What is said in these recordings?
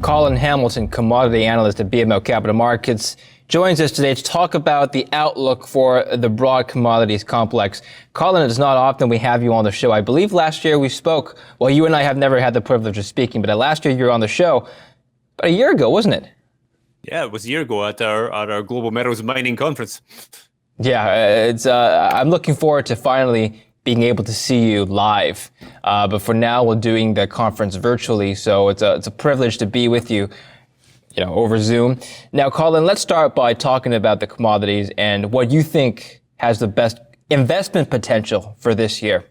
Colin Hamilton, commodity analyst at BMO Capital Markets, joins us today to talk about the outlook for the broad commodities complex. Colin, it's not often we have you on the show. I believe last year we spoke, well, you and I have never had the privilege of speaking, but last year you were on the show about a year ago, wasn't it? Yeah, it was a year ago at our Global Metals Mining Conference. Yeah, I'm looking forward to finally being able to see you live. But for now, we're doing the conference virtually, so it's a privilege to be with you, over Zoom. Now, Colin, let's start by talking about the commodities and what you think has the best investment potential for this year,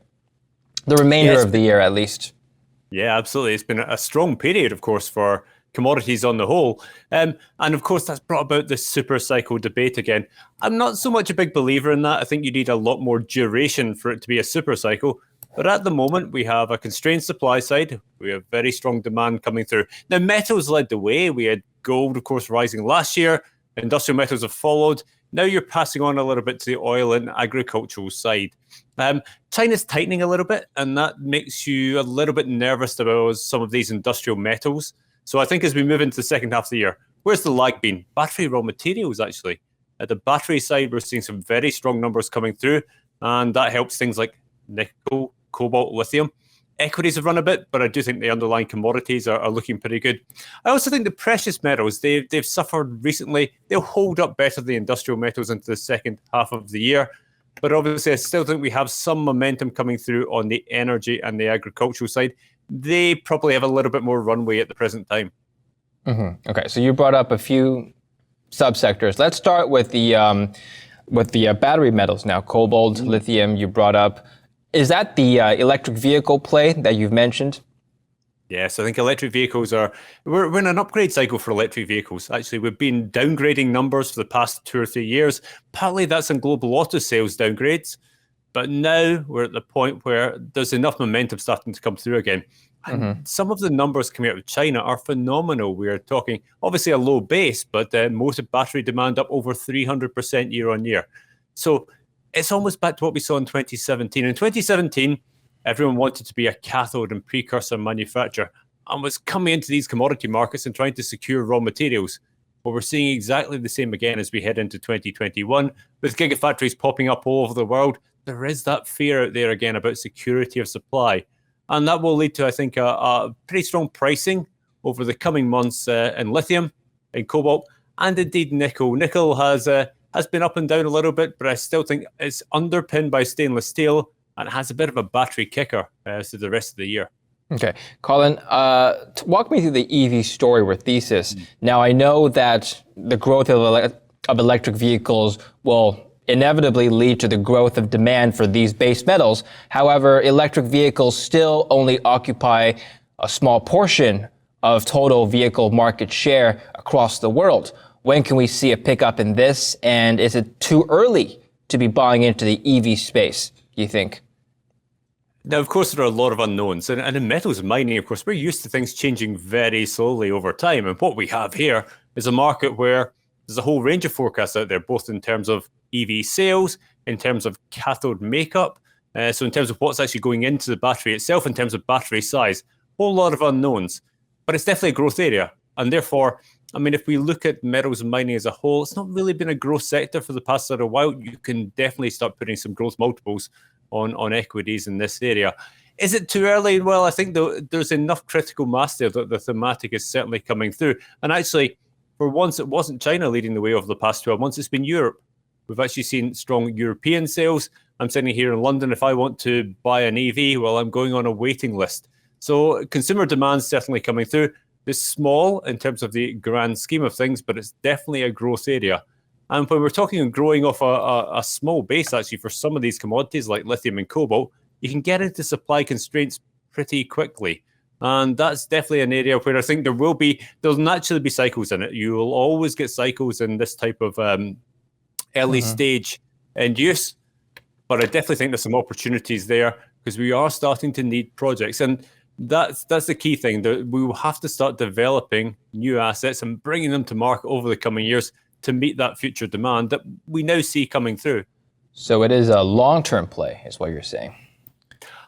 the remainder of the year at least. Yeah, absolutely. It's been a strong period, of course, for commodities on the whole. And of course, that's brought about the super cycle debate again. I'm not so much a big believer in that. I think you need a lot more duration for it to be a super cycle. But at the moment, we have a constrained supply side. We have very strong demand coming through. Now, metals led the way. We had gold, of course, rising last year. Industrial metals have followed. Now you're passing on a little bit to the oil and agricultural side. China's tightening a little bit, and that makes you a little bit nervous about some of these industrial metals. So I think as we move into the second half of the year, where's the lag been? Battery raw materials, actually. At the battery side, we're seeing some very strong numbers coming through, and that helps things like nickel, cobalt, lithium. Equities have run a bit, but I do think the underlying commodities are looking pretty good. I also think the precious metals, they've suffered recently. They'll hold up better the industrial metals into the second half of the year. But obviously, I still think we have some momentum coming through on the energy and the agricultural side. They probably have a little bit more runway at the present time. Mm-hmm. Okay, so you brought up a few subsectors. Let's start with the battery metals now. Cobalt, lithium, you brought up. Is that the electric vehicle play that you've mentioned? Yes, I think electric vehicles we're in an upgrade cycle for electric vehicles. Actually, we've been downgrading numbers for the past 2 or 3 years. Partly that's in global auto sales downgrades. But now we're at the point where there's enough momentum starting to come through again. And some of the numbers coming out of China are phenomenal. We're talking, obviously, a low base, but motor battery demand up over 300% year on year. So it's almost back to what we saw in 2017. In 2017, everyone wanted to be a cathode and precursor manufacturer and was coming into these commodity markets and trying to secure raw materials. But we're seeing exactly the same again as we head into 2021 with gigafactories popping up all over the world. There is that fear out there again about security of supply. And that will lead to, I think, a pretty strong pricing over the coming months in lithium, in cobalt, and indeed nickel. Nickel has been up and down a little bit, but I still think it's underpinned by stainless steel and has a bit of a battery kicker to the rest of the year. Okay. Colin, walk me through the EV story or thesis. Now, I know that the growth of electric vehicles will inevitably lead to the growth of demand for these base metals. However, electric vehicles still only occupy a small portion of total vehicle market share across the world. When can we see a pickup in this? And is it too early to be buying into the EV space, do you think? Now, of course, there are a lot of unknowns. And in metals and mining, of course, we're used to things changing very slowly over time. And what we have here is a market where there's a whole range of forecasts out there, both in terms of EV sales, in terms of cathode makeup, so in terms of what's actually going into the battery itself, in terms of battery size, a whole lot of unknowns. But it's definitely a growth area. And therefore, I mean, if we look at metals and mining as a whole, it's not really been a growth sector for the past little while. You can definitely start putting some growth multiples on equities in this area. Is it too early? Well, I think there's enough critical mass there that the thematic is certainly coming through. And actually, for once, it wasn't China leading the way over the past 12 months. It's been Europe. We've actually seen strong European sales. I'm sitting here in London. If I want to buy an EV, well, I'm going on a waiting list. So consumer demand's definitely coming through. It's small in terms of the grand scheme of things, but it's definitely a growth area. And when we're talking growing off a small base, actually, for some of these commodities like lithium and cobalt, you can get into supply constraints pretty quickly. And that's definitely an area where I think there'll naturally be cycles in it. You will always get cycles in this type of early stage end use. But I definitely think there's some opportunities there because we are starting to need projects. And that's the key thing. That we will have to start developing new assets and bringing them to market over the coming years to meet that future demand that we now see coming through. So it is a long-term play, is what you're saying.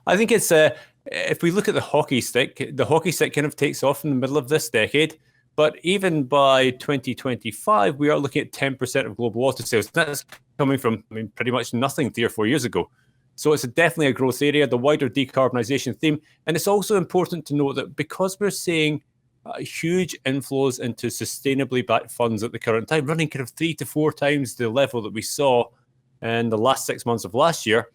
I think it's if we look at the hockey stick kind of takes off in the middle of this decade. But even by 2025, we are looking at 10% of global auto sales. That's coming from, pretty much nothing 3 or 4 years ago. So it's definitely a growth area, the wider decarbonisation theme. And it's also important to note that because we're seeing huge inflows into sustainably backed funds at the current time, running kind of 3 to 4 times the level that we saw in the last 6 months of last year,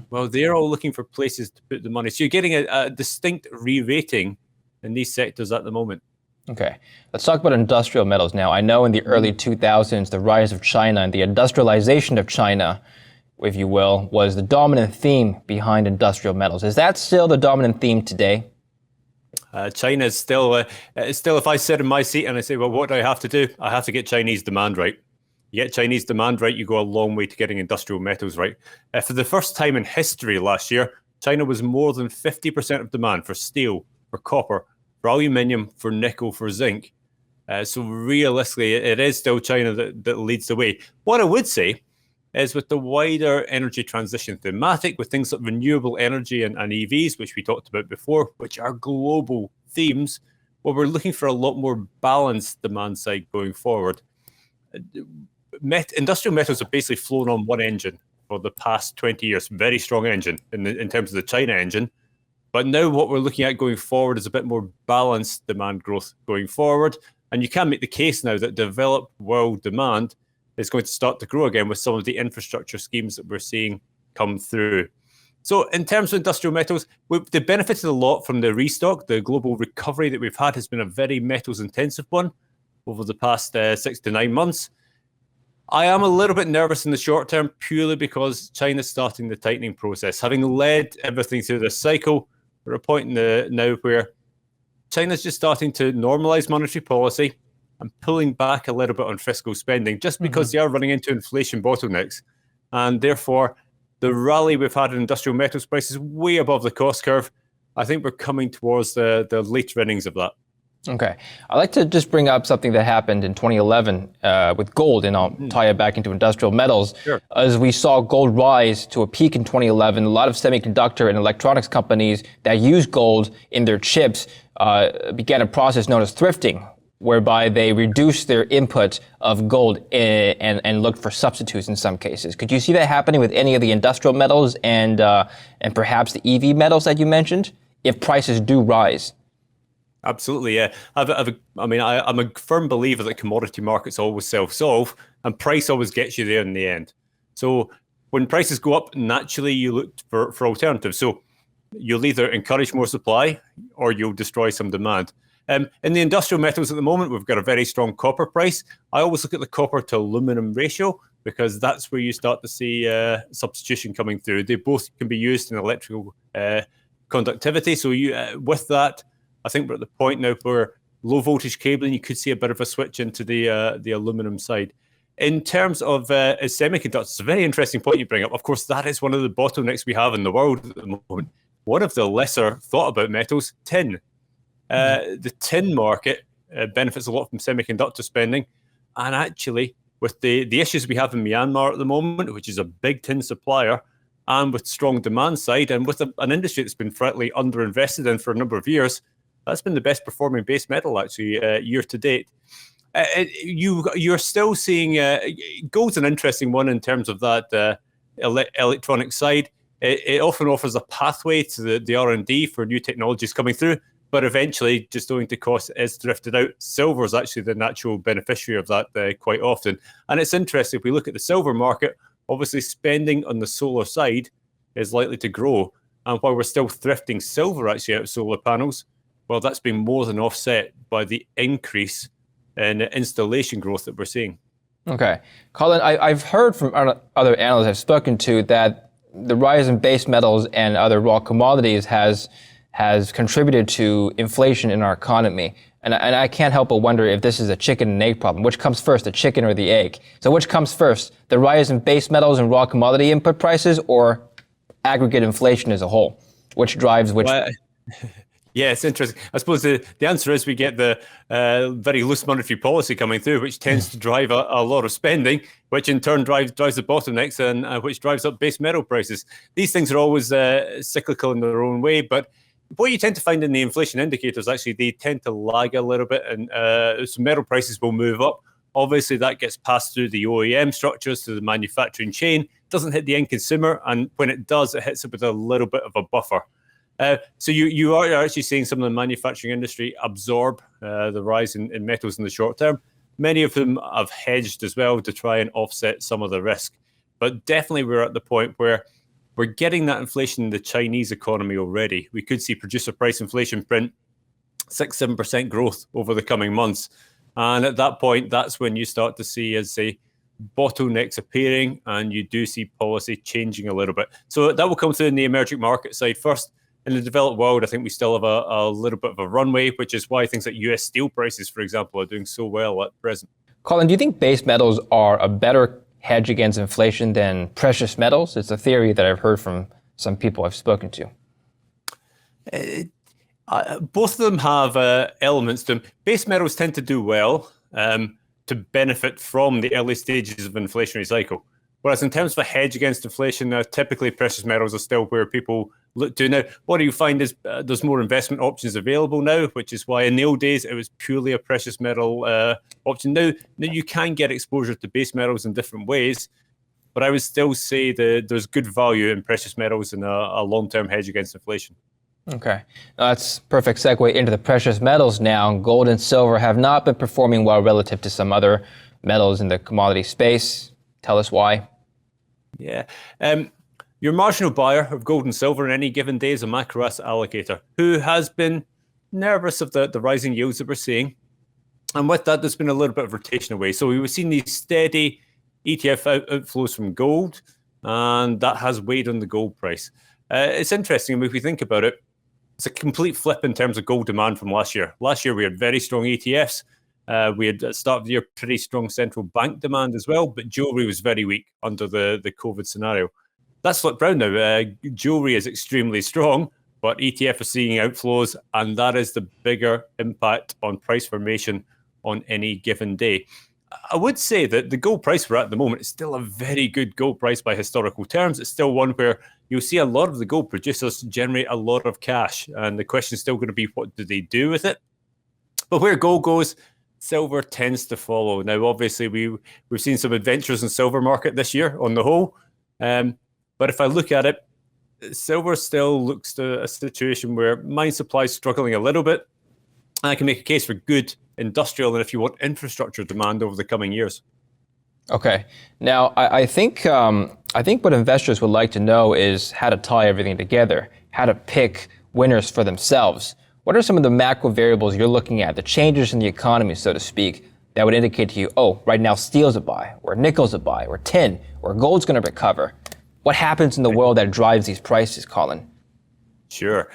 well, they're all looking for places to put the money. So you're getting a distinct re-rating in these sectors at the moment. Okay, let's talk about industrial metals now. I know in the early 2000s, the rise of China and the industrialization of China, if you will, was the dominant theme behind industrial metals. Is that still the dominant theme today? China is still, if I sit in my seat and I say, well, what do I have to do? I have to get Chinese demand right. You get Chinese demand right, you go a long way to getting industrial metals right. For the first time in history last year, China was more than 50% of demand for steel, for copper, for aluminium, for nickel, for zinc. So realistically, it is still China that leads the way. What I would say is with the wider energy transition thematic, with things like renewable energy and EVs, which we talked about before, which are global themes, well, we're looking for a lot more balanced demand side going forward. Industrial metals have basically flown on one engine for the past 20 years, very strong engine in terms of the China engine. But now what we're looking at going forward is a bit more balanced demand growth going forward. And you can make the case now that developed world demand is going to start to grow again with some of the infrastructure schemes that we're seeing come through. So in terms of industrial metals, they've benefited a lot from the restock. The global recovery that we've had has been a very metals intensive one over the past 6 to 9 months. I am a little bit nervous in the short term purely because China's starting the tightening process. Having led everything through this cycle, we're at a point now where China's just starting to normalize monetary policy and pulling back a little bit on fiscal spending just because they are running into inflation bottlenecks. And therefore, the rally we've had in industrial metals prices way above the cost curve. I think we're coming towards the later innings of that. Okay. I'd like to just bring up something that happened in 2011 with gold, and I'll tie it back into industrial metals. Sure. As we saw gold rise to a peak in 2011, a lot of semiconductor and electronics companies that use gold in their chips began a process known as thrifting, whereby they reduced their input of gold and looked for substitutes in some cases. Could you see that happening with any of the industrial metals and perhaps the EV metals that you mentioned, if prices do rise? Absolutely, yeah. I'm a firm believer that commodity markets always self-solve, and price always gets you there in the end. So when prices go up, naturally you look for alternatives. So you'll either encourage more supply or you'll destroy some demand. In the industrial metals at the moment, we've got a very strong copper price. I always look at the copper to aluminum ratio because that's where you start to see substitution coming through. They both can be used in electrical conductivity. So with that, I think we're at the point now where low voltage cabling, you could see a bit of a switch into the aluminum side. In terms of semiconductors, it's a very interesting point you bring up. Of course, that is one of the bottlenecks we have in the world at the moment. One of the lesser thought about metals, tin. The tin market benefits a lot from semiconductor spending. And actually, with the issues we have in Myanmar at the moment, which is a big tin supplier, and with strong demand side, and with an industry that's been frankly underinvested in for a number of years, that's been the best performing base metal actually year to date. You're still seeing gold's an interesting one in terms of that electronic side. It often offers a pathway to the R&D for new technologies coming through, but eventually just owing to cost is drifted out. Silver is actually the natural beneficiary of that quite often. And it's interesting, if we look at the silver market, obviously spending on the solar side is likely to grow. And while we're still thrifting silver actually out of solar panels, well, that's been more than offset by the increase in installation growth that we're seeing. Okay. Colin, I've heard from other analysts I've spoken to that the rise in base metals and other raw commodities has contributed to inflation in our economy. And I can't help but wonder if this is a chicken and egg problem. Which comes first, the chicken or the egg? So which comes first, the rise in base metals and raw commodity input prices, or aggregate inflation as a whole? Which drives which? Well, yeah, it's interesting. I suppose the answer is we get the very loose monetary policy coming through, which tends to drive a lot of spending, which in turn drives the bottlenecks and which drives up base metal prices. These things are always cyclical in their own way, but what you tend to find in the inflation indicators, actually, they tend to lag a little bit, and so metal prices will move up. Obviously, that gets passed through the OEM structures to the manufacturing chain, doesn't hit the end consumer, and when it does, it hits it with a little bit of a buffer. So you are actually seeing some of the manufacturing industry absorb the rise in metals in the short term. Many of them have hedged as well to try and offset some of the risk. But definitely we're at the point where we're getting that inflation in the Chinese economy already. We could see producer price inflation print 6-7% growth over the coming months. And at that point, that's when you start to see, as say, bottlenecks appearing, and you do see policy changing a little bit. So that will come through in the emerging market side first. In the developed world, I think we still have a little bit of a runway, which is why things like US steel prices, for example, are doing so well at present. Colin, do you think base metals are a better hedge against inflation than precious metals? It's a theory that I've heard from some people I've spoken to. Both of them have elements to them. Base metals tend to do well to benefit from the early stages of an inflationary cycle. Whereas in terms of a hedge against inflation, typically precious metals are still where people look to. Now, what you find is there's more investment options available now, which is why in the old days it was purely a precious metal option. Now you can get exposure to base metals in different ways, but I would still say that there's good value in precious metals and a long-term hedge against inflation. Okay, now that's perfect segue into the precious metals now. Gold and silver have not been performing well relative to some other metals in the commodity space. Tell us why. Yeah. Your marginal buyer of gold and silver in any given day is a macro asset allocator who has been nervous of the rising yields that we're seeing. And with that, there's been a little bit of rotation away. So we've seen these steady ETF outflows from gold, and that has weighed on the gold price. It's interesting, if we think about it, it's a complete flip in terms of gold demand from last year. Last year, we had very strong ETFs. We had, at the start of the year, pretty strong central bank demand as well, but jewelry was very weak under the COVID scenario. That's flipped around now. Jewelry is extremely strong, but ETF are seeing outflows, and that is the bigger impact on price formation on any given day. I would say that the gold price we're at the moment is still a very good gold price by historical terms. It's still one where you'll see a lot of the gold producers generate a lot of cash, and the question is still going to be, what do they do with it? But where gold goes, silver tends to follow. Now, obviously, we've seen some adventures in silver market this year on the whole. But if I look at it, silver still looks to a situation where mine supply is struggling a little bit. And I can make a case for good industrial and, if you want, infrastructure demand over the coming years. Okay. Now, I think what investors would like to know is how to tie everything together, how to pick winners for themselves. What are some of the macro variables you're looking at, the changes in the economy, so to speak, that would indicate to you, oh, right now steel's a buy, or nickel's a buy, or tin, or gold's going to recover? What happens in the world that drives these prices, Colin? Sure.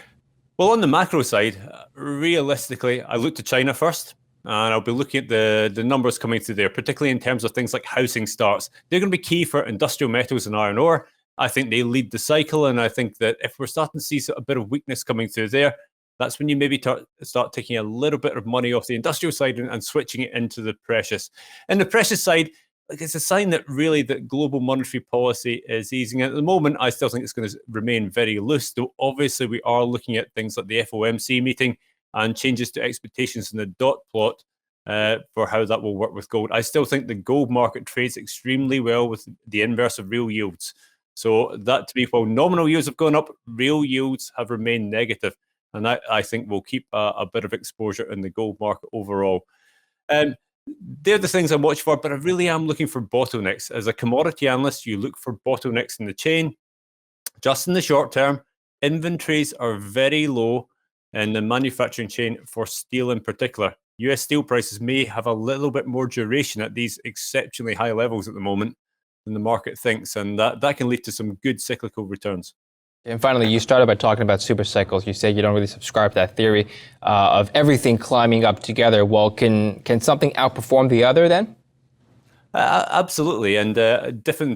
Well, on the macro side, realistically, I look to China first, and I'll be looking at the numbers coming through there, particularly in terms of things like housing starts. They're going to be key for industrial metals and iron ore. I think they lead the cycle, and I think that if we're starting to see a bit of weakness coming through there, that's when you maybe start taking a little bit of money off the industrial side and switching it into the precious. And the precious side, like, it's a sign that really that global monetary policy is easing. At the moment, I still think it's going to remain very loose, though obviously we are looking at things like the FOMC meeting and changes to expectations in the dot plot for how that will work with gold. I still think the gold market trades extremely well with the inverse of real yields. So that, to me, while nominal yields have gone up, real yields have remained negative. And I think we'll keep a bit of exposure in the gold market overall. They're the things I'm watching for, but I really am looking for bottlenecks. As a commodity analyst, you look for bottlenecks in the chain. Just in the short term, inventories are very low in the manufacturing chain for steel in particular. US steel prices may have a little bit more duration at these exceptionally high levels at the moment than the market thinks, and that can lead to some good cyclical returns. And finally, you started by talking about super cycles. You say you don't really subscribe to that theory of everything climbing up together. Well, can something outperform the other then? Absolutely. And at the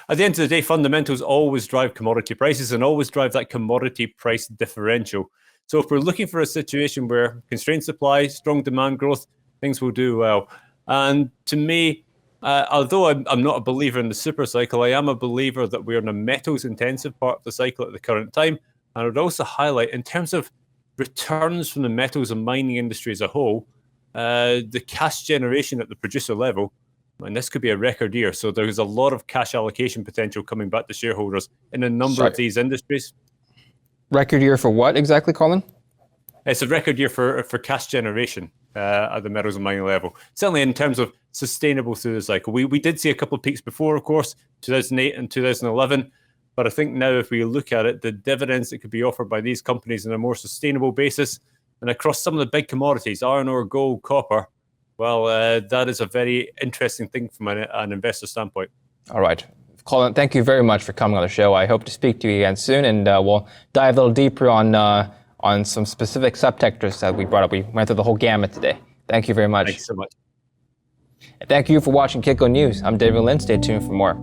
end of the day, fundamentals always drive commodity prices and always drive that commodity price differential. So if we're looking for a situation where constrained supply, strong demand growth, things will do well. And to me, although I'm not a believer in the super cycle, I am a believer that we're in a metals intensive part of the cycle at the current time. And I would also highlight, in terms of returns from the metals and mining industry as a whole, the cash generation at the producer level, and this could be a record year. So there's a lot of cash allocation potential coming back to shareholders in a number of these industries. Record year for what exactly, Colin? It's a record year for cash generation at the metals and mining level. Certainly in terms of sustainable through the cycle. We did see a couple of peaks before, of course, 2008 and 2011. But I think now if we look at it, the dividends that could be offered by these companies on a more sustainable basis and across some of the big commodities, iron ore, gold, copper, well, that is a very interesting thing from an investor standpoint. All right. Colin, thank you very much for coming on the show. I hope to speak to you again soon, and we'll dive a little deeper on some specific subsectors that we brought up. We went through the whole gamut today. Thank you very much. Thanks so much. And thank you for watching Kitco News. I'm David Lynn. Stay tuned for more.